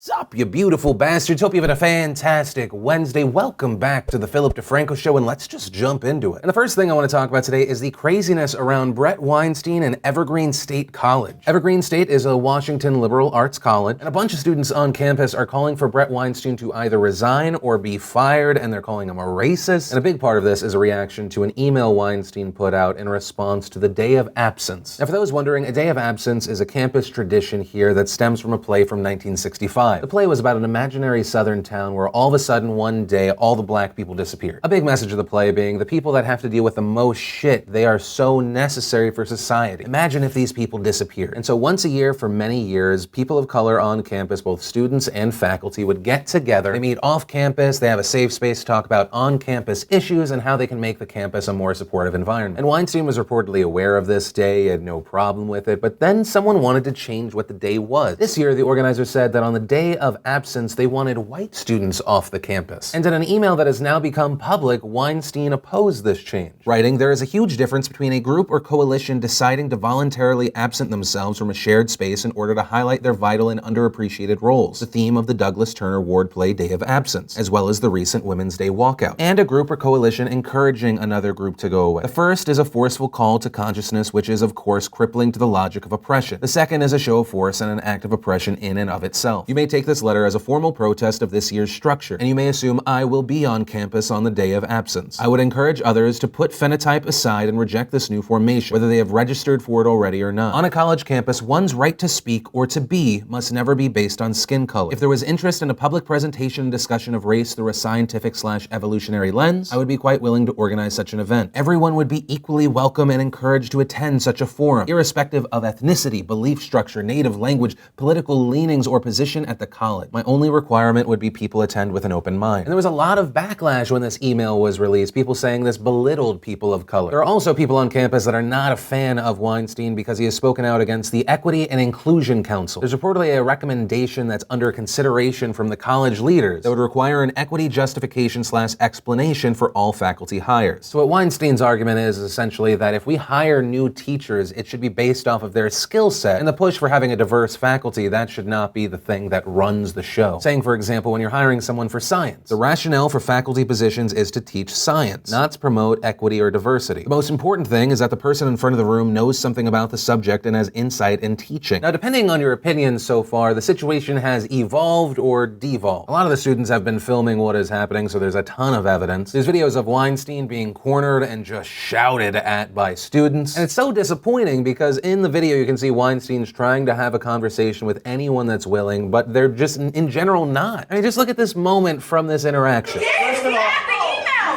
Sup, you beautiful bastards. Hope you're having a fantastic Wednesday. Welcome back to the Philip DeFranco Show, and let's just jump into it. And the first thing I want to talk about today is the craziness around Bret Weinstein and Evergreen State College. Evergreen State is a Washington liberal arts college, and a bunch of students on campus are calling for Bret Weinstein to either resign or be fired, and they're calling him a racist. And a big part of this is a reaction to an email Weinstein put out in response to the Day of Absence. Now, for those wondering, a Day of Absence is a campus tradition here that stems from a play from 1965. The play was about an imaginary southern town where all of a sudden one day all the black people disappeared. A big message of the play being the people that have to deal with the most shit, they are so necessary for society. Imagine if these people disappeared. And so once a year for many years, people of color on campus, both students and faculty, would get together. They meet off campus, they have a safe space to talk about on-campus issues and how they can make the campus a more supportive environment. And Weinstein was reportedly aware of this day, had no problem with it, but then someone wanted to change what the day was. This year, the organizers said that on the Day of Absence, they wanted white students off the campus. And in an email that has now become public, Weinstein opposed this change, writing, "There is a huge difference between a group or coalition deciding to voluntarily absent themselves from a shared space in order to highlight their vital and underappreciated roles, the theme of the Douglas Turner Ward play Day of Absence, as well as the recent Women's Day walkout, and a group or coalition encouraging another group to go away. The first is a forceful call to consciousness, which is, of course, crippling to the logic of oppression. The second is a show of force and an act of oppression in and of itself. You may take this letter as a formal protest of this year's structure, and you may assume I will be on campus on the Day of Absence. I would encourage others to put phenotype aside and reject this new formation, whether they have registered for it already or not. On a college campus, one's right to speak or to be must never be based on skin color. If there was interest in a public presentation and discussion of race through a scientific/evolutionary lens, I would be quite willing to organize such an event. Everyone would be equally welcome and encouraged to attend such a forum, irrespective of ethnicity, belief structure, native language, political leanings, or position at the college. My only requirement would be people attend with an open mind." And there was a lot of backlash when this email was released, people saying this belittled people of color. There are also people on campus that are not a fan of Weinstein because he has spoken out against the Equity and Inclusion Council. There's reportedly a recommendation that's under consideration from the college leaders that would require an equity justification/explanation for all faculty hires. So what Weinstein's argument is essentially that if we hire new teachers, it should be based off of their skill set, and the push for having a diverse faculty, that should not be the thing that runs the show. Saying, for example, when you're hiring someone for science, the rationale for faculty positions is to teach science, not to promote equity or diversity. The most important thing is that the person in front of the room knows something about the subject and has insight in teaching. Now, depending on your opinion so far, the situation has evolved or devolved. A lot of the students have been filming what is happening, so there's a ton of evidence. There's videos of Weinstein being cornered and just shouted at by students. And it's so disappointing because in the video you can see Weinstein's trying to have a conversation with anyone that's willing, but they're just in general not. I mean, just look at this moment from this interaction.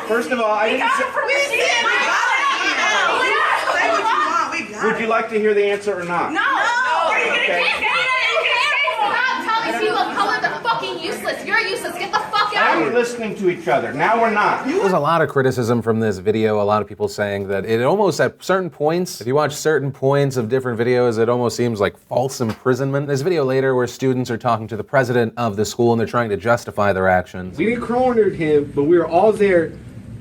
First of all, I didn't say. Would you like to hear the answer or not? No. Okay. Stop telling people of color they're fucking useless. You're useless. Get the fuck out. We're listening to each other. Now we're not. There's a lot of criticism from this video. A lot of people saying that it almost at certain points, if you watch certain points of different videos, it almost seems like false imprisonment. There's a video later where students are talking to the president of the school and they're trying to justify their actions. We didn't corner him, but we were all there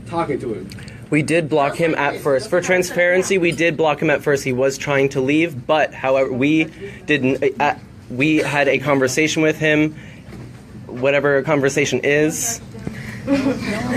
talking to him. We did block him at first. For transparency, we did block him at first. He was trying to leave, but however, we didn't. We had a conversation with him, whatever a conversation is.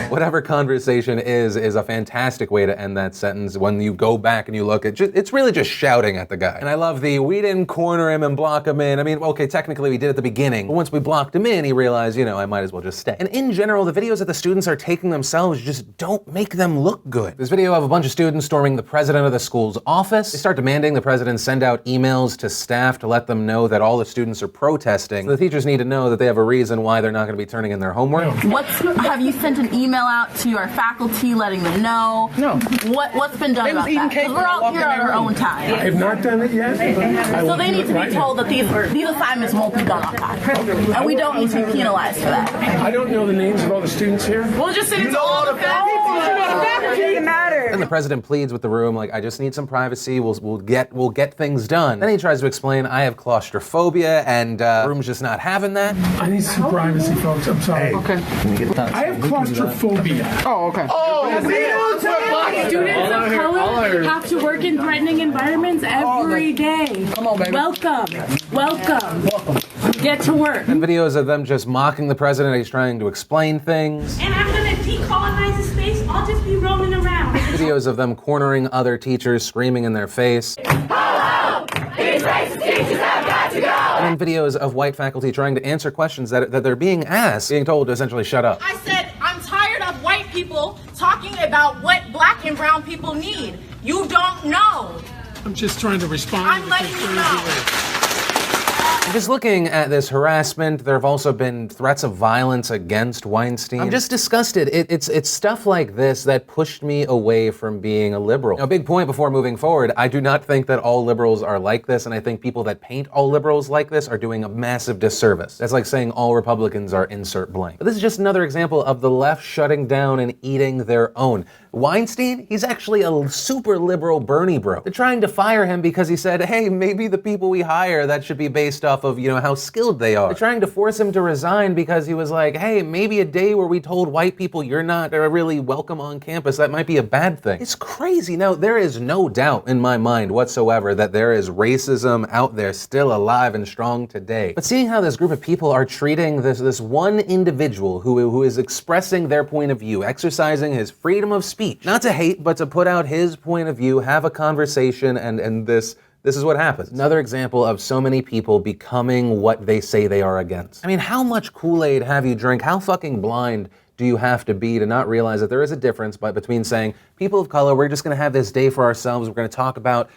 Whatever conversation is a fantastic way to end that sentence. When you go back and you look at it's really just shouting at the guy. And I love we didn't corner him and block him in. I mean, okay, technically we did at the beginning, but once we blocked him in, he realized, I might as well just stay. And in general, the videos that the students are taking themselves just don't make them look good. This video of a bunch of students storming the president of the school's office. They start demanding the president send out emails to staff to let them know that all the students are protesting. So the teachers need to know that they have a reason why they're not going to be turning in their homework. Have you sent an email out to our faculty letting them know? No. What's been done about that? Because we're all here on our own time. I have not done it yet. So they need to be told that these assignments won't be done on time. And we don't need to be penalized for that. I don't know the names of all the students here. We'll just send it to all the faculty. And the president pleads with the room, like, I just need some privacy. We'll get things done. Then he tries to explain, I have claustrophobia, and the room's just not having that. I need some privacy, folks. I'm sorry. Okay. I have claustrophobia. Oh, okay. Students of color have to work in threatening environments every day. Come on, baby. Welcome. Get to work. And videos of them just mocking the president as he's trying to explain things. And I'm gonna decolonize the space. I'll just be roaming around. Videos of them cornering other teachers, screaming in their face. Hello! These racist teachers have got to go! And then videos of white faculty trying to answer questions that they're being asked, being told to essentially shut up. I said, I'm tired of white people talking about what black and brown people need. You don't know. I'm just trying to respond. I'm letting you know. Just looking at this harassment, there have also been threats of violence against Weinstein. I'm just disgusted. It's stuff like this that pushed me away from being a liberal. Now, a big point before moving forward, I do not think that all liberals are like this, and I think people that paint all liberals like this are doing a massive disservice. That's like saying all Republicans are insert blank. But this is just another example of the left shutting down and eating their own. Weinstein, he's actually a super liberal Bernie bro. They're trying to fire him because he said, hey, maybe the people we hire, that should be based off of, how skilled they are. They're trying to force him to resign because he was like, hey, maybe a day where we told white people you're not really welcome on campus, that might be a bad thing. It's crazy. Now, there is no doubt in my mind whatsoever that there is racism out there still alive and strong today. But seeing how this group of people are treating this one individual who is expressing their point of view, exercising his freedom of speech, not to hate, but to put out his point of view, have a conversation, and this is what happens. Another example of so many people becoming what they say they are against. I mean, how much Kool-Aid have you drank? How fucking blind do you have to be to not realize that there is a difference between saying, people of color, we're just gonna have this day for ourselves, we're gonna talk about,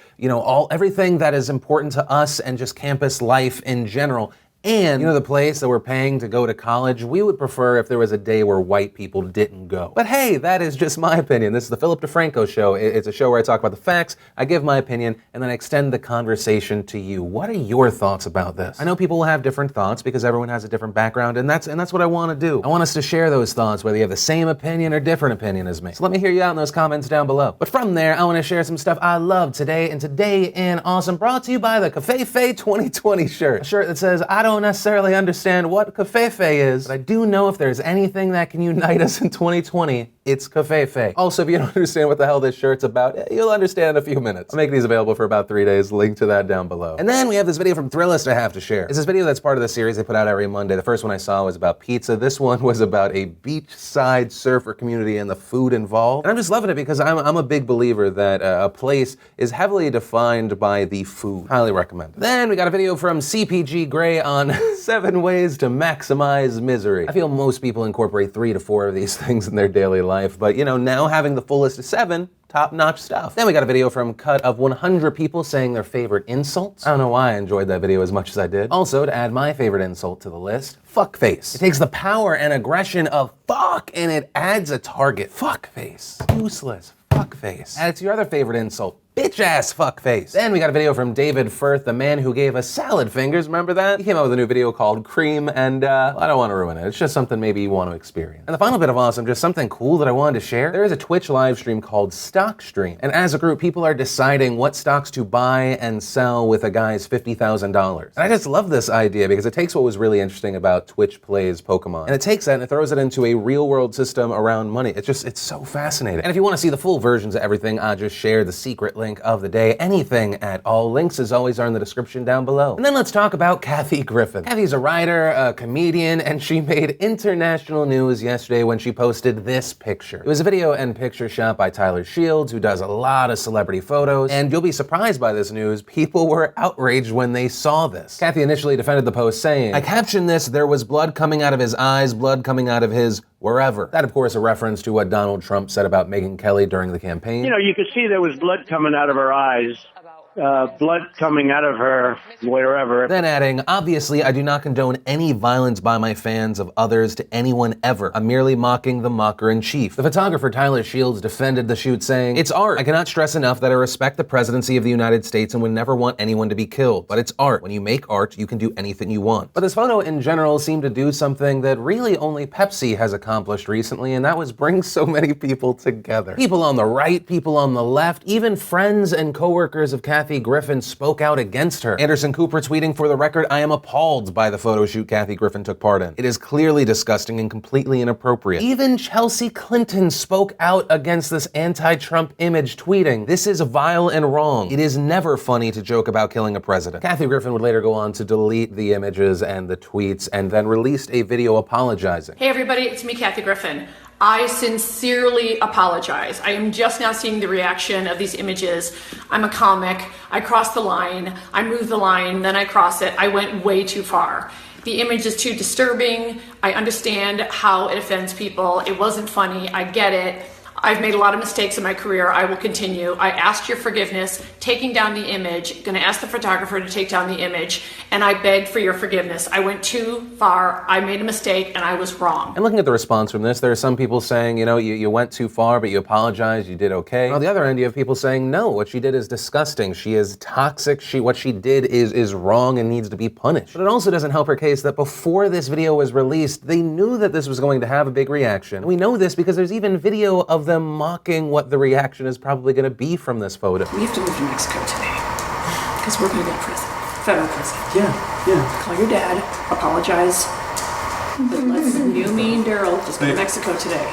everything that is important to us and just campus life in general. And, the place that we're paying to go to college, we would prefer if there was a day where white people didn't go. But hey, that is just my opinion. This is the Philip DeFranco Show. It's a show where I talk about the facts, I give my opinion, and then I extend the conversation to you. What are your thoughts about this? I know people will have different thoughts because everyone has a different background, and that's what I want to do. I want us to share those thoughts, whether you have the same opinion or different opinion as me. So let me hear you out in those comments down below. But from there, I want to share some stuff I love today, and Today in Awesome, brought to you by the Covfefe 2020 shirt. A shirt that says, I don't necessarily understand what Covfefe is, but I do know if there's anything that can unite us in 2020, it's Covfefe. Also, if you don't understand what the hell this shirt's about, you'll understand in a few minutes. I'll make these available for about 3 days, link to that down below. And then we have this video from Thrillist I have to share. It's this video that's part of the series they put out every Monday. The first one I saw was about pizza. This one was about a beachside surfer community and the food involved. And I'm just loving it because I'm a big believer that a place is heavily defined by the food. Highly recommend it. Then we got a video from CPG Grey on 7 ways to maximize misery. I feel most people incorporate 3 to 4 of these things in their daily life, but now having the full list of 7, top-notch stuff. Then we got a video from Cut of 100 people saying their favorite insults. I don't know why I enjoyed that video as much as I did. Also, to add my favorite insult to the list, fuckface. It takes the power and aggression of fuck and it adds a target. Fuckface. Useless. Fuckface. Add it to your other favorite insult. Bitch-ass fuckface. Then we got a video from David Firth, the man who gave us salad fingers, remember that? He came out with a new video called Cream, and I don't want to ruin it. It's just something maybe you want to experience. And the final bit of awesome, just something cool that I wanted to share. There is a Twitch live stream called Stockstream, and as a group, people are deciding what stocks to buy and sell with a guy's $50,000. And I just love this idea because it takes what was really interesting about Twitch Plays Pokemon, and it takes that and it throws it into a real-world system around money. It's so fascinating. And if you want to see the full versions of everything, I just shared the secret link of the day. Anything at all. Links, as always, are in the description down below. And then let's talk about Kathy Griffin. Kathy's a writer, a comedian, and she made international news yesterday when she posted this picture. It was a video and picture shot by Tyler Shields, who does a lot of celebrity photos, and you'll be surprised by this news. People were outraged when they saw this. Kathy initially defended the post saying, I captioned this, there was blood coming out of his eyes, blood coming out of his wherever. That, of course, a reference to what Donald Trump said about Megyn Kelly during the campaign. You could see there was blood coming out of her eyes. Blood coming out of her wherever. Then adding, obviously, I do not condone any violence by my fans of others to anyone ever. I'm merely mocking the mocker-in-chief. The photographer Tyler Shields defended the shoot saying, it's art. I cannot stress enough that I respect the presidency of the United States and would never want anyone to be killed. But it's art. When you make art, you can do anything you want. But this photo in general seemed to do something that really only Pepsi has accomplished recently, and that was bring so many people together. People on the right, people on the left, even friends and coworkers of Kathy Kathy Griffin spoke out against her. Anderson Cooper tweeting, "For the record, I am appalled by the photo shoot Kathy Griffin took part in. It is clearly disgusting and completely inappropriate." Even Chelsea Clinton spoke out against this anti-Trump image, tweeting, "This is vile and wrong. It is never funny to joke about killing a president." Kathy Griffin would later go on to delete the images and the tweets and then released a video apologizing. Hey everybody, it's me, Kathy Griffin. I sincerely apologize. I am just now seeing the reaction of these images. I'm a comic. I crossed the line. I moved the line, then I cross it. I went way too far. The image is too disturbing. I understand how it offends people. It wasn't funny. I get it. I've made a lot of mistakes in my career. I will continue. I asked your forgiveness, taking down the image, going to ask the photographer to take down the image, and I begged for your forgiveness. I went too far. I made a mistake, and I was wrong. And looking at the response from this, there are some people saying, you went too far, but you apologized, you did okay. On the other end, you have people saying, no, what she did is disgusting. She is toxic. What she did is wrong and needs to be punished. But it also doesn't help her case that before this video was released, they knew that this was going to have a big reaction. And we know this because there's even video of them mocking what the reaction is probably going to be from this photo. We have to move to Mexico today because we're going to get president, federal president. Yeah. Call your dad, apologize, but let's you, me, and Daryl just go to Mexico today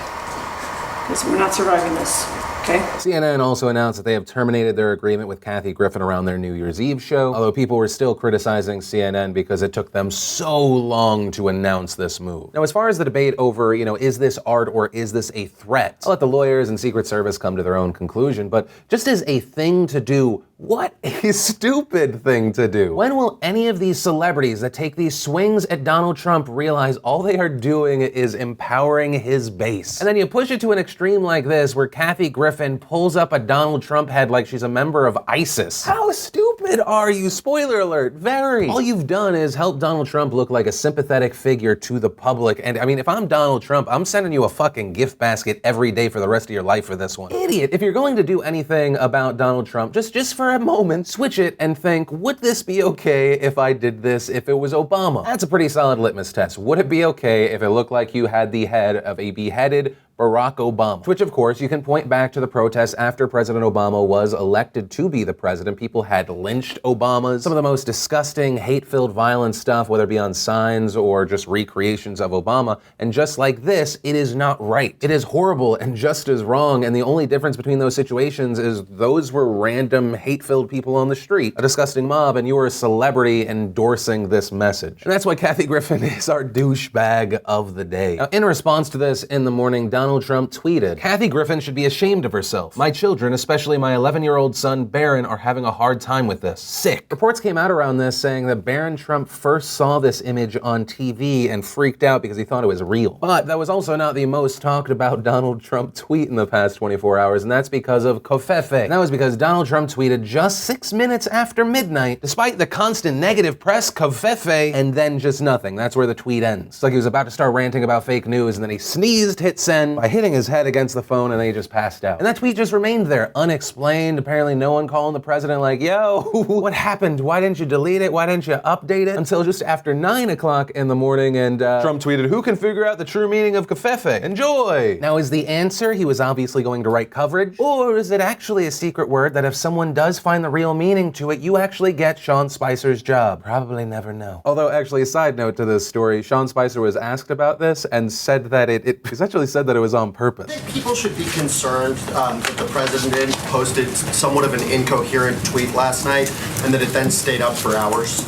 because we're not surviving this. Okay. CNN also announced that they have terminated their agreement with Kathy Griffin around their New Year's Eve show, although people were still criticizing CNN because it took them so long to announce this move. Now, as far as the debate over, is this art or is this a threat, I'll let the lawyers and Secret Service come to their own conclusion, but just as a thing to do, what a stupid thing to do. When will any of these celebrities that take these swings at Donald Trump realize all they are doing is empowering his base? And then you push it to an extreme like this, where Kathy Griffin pulls up a Donald Trump head like she's a member of ISIS. How stupid are you? Spoiler alert, very. All you've done is help Donald Trump look like a sympathetic figure to the public. And I mean, if I'm Donald Trump, I'm sending you a fucking gift basket every day for the rest of your life for this one. Idiot. If you're going to do anything about Donald Trump, just for a moment, switch it and think, would this be okay if I did this if it was Obama? That's a pretty solid litmus test. Would it be okay if it looked like you had the head of a beheaded Barack Obama? Which, of course, you can point back to the protests after President Obama was elected to be the president. People had lynched Obamas. Some of the most disgusting, hate-filled, violent stuff, whether it be on signs or just recreations of Obama. And just like this, it is not right. It is horrible and just as wrong. And the only difference between those situations is those were random, hate-filled people on the street, a disgusting mob, and you were a celebrity endorsing this message. And that's why Kathy Griffin is our douchebag of the day. Now, in response to this, in the morning, Donald Trump tweeted, "Kathy Griffin should be ashamed of herself. My children, especially my 11-year-old son, Barron, are having a hard time with this. Sick." Reports came out around this saying that Barron Trump first saw this image on TV and freaked out because he thought it was real. But that was also not the most talked about Donald Trump tweet in the past 24 hours, and that's because of Covfefe. And that was because Donald Trump tweeted just 6 minutes after midnight, despite the constant negative press, Covfefe, and then just nothing. That's where the tweet ends. It's like he was about to start ranting about fake news, and then he sneezed, hit send, by hitting his head against the phone, and then he just passed out. And that tweet just remained there, unexplained. Apparently no one calling the president like, yo, what happened? Why didn't you delete it? Why didn't you update it? Until just after 9 o'clock in the morning, and Trump tweeted, "Who can figure out the true meaning of Covfefe? Enjoy." Now, is the answer he was obviously going to write coverage? Or is it actually a secret word that if someone does find the real meaning to it, you actually get Sean Spicer's job? Probably never know. Although, actually, a side note to this story, Sean Spicer was asked about this and said that it essentially said that it was on purpose. I think people should be concerned that the president posted somewhat of an incoherent tweet last night and that it then stayed up for hours.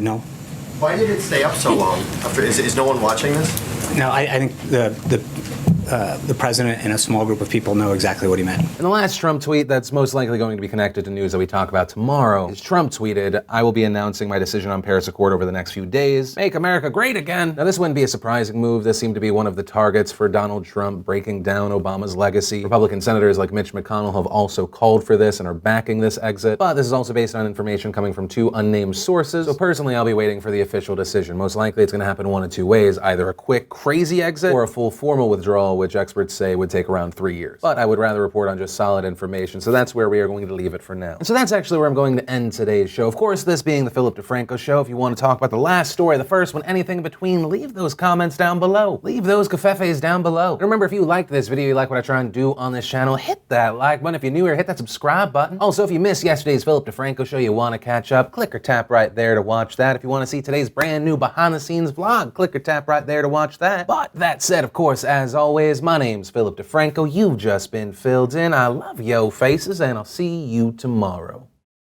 No. Why did it stay up so long? Is no one watching this? No, I think the president and a small group of people know exactly what he meant. And the last Trump tweet that's most likely going to be connected to news that we talk about tomorrow is Trump tweeted, "I will be announcing my decision on Paris Accord over the next few days. Make America great again." Now, this wouldn't be a surprising move. This seemed to be one of the targets for Donald Trump breaking down Obama's legacy. Republican senators like Mitch McConnell have also called for this and are backing this exit. But this is also based on information coming from 2 unnamed sources. So personally, I'll be waiting for the official decision. Most likely it's going to happen one of 2 ways, either a quick, crazy exit or a full formal withdrawal, which experts say would take around 3 years. But I would rather report on just solid information, so that's where we are going to leave it for now. And so that's actually where I'm going to end today's show. Of course, this being the Philip DeFranco Show, if you want to talk about the last story, the first one, anything in between, leave those comments down below. Leave those cafefes down below. And remember, if you liked this video, you like what I try and do on this channel, hit that like button. If you're new here, hit that subscribe button. Also, if you missed yesterday's Philip DeFranco Show, you want to catch up, click or tap right there to watch that. If you want to see today's brand new behind the scenes vlog, click or tap right there to watch that. But that said, of course, as always, my name's Philip DeFranco. You've just been filled in. I love yo faces, and I'll see you tomorrow.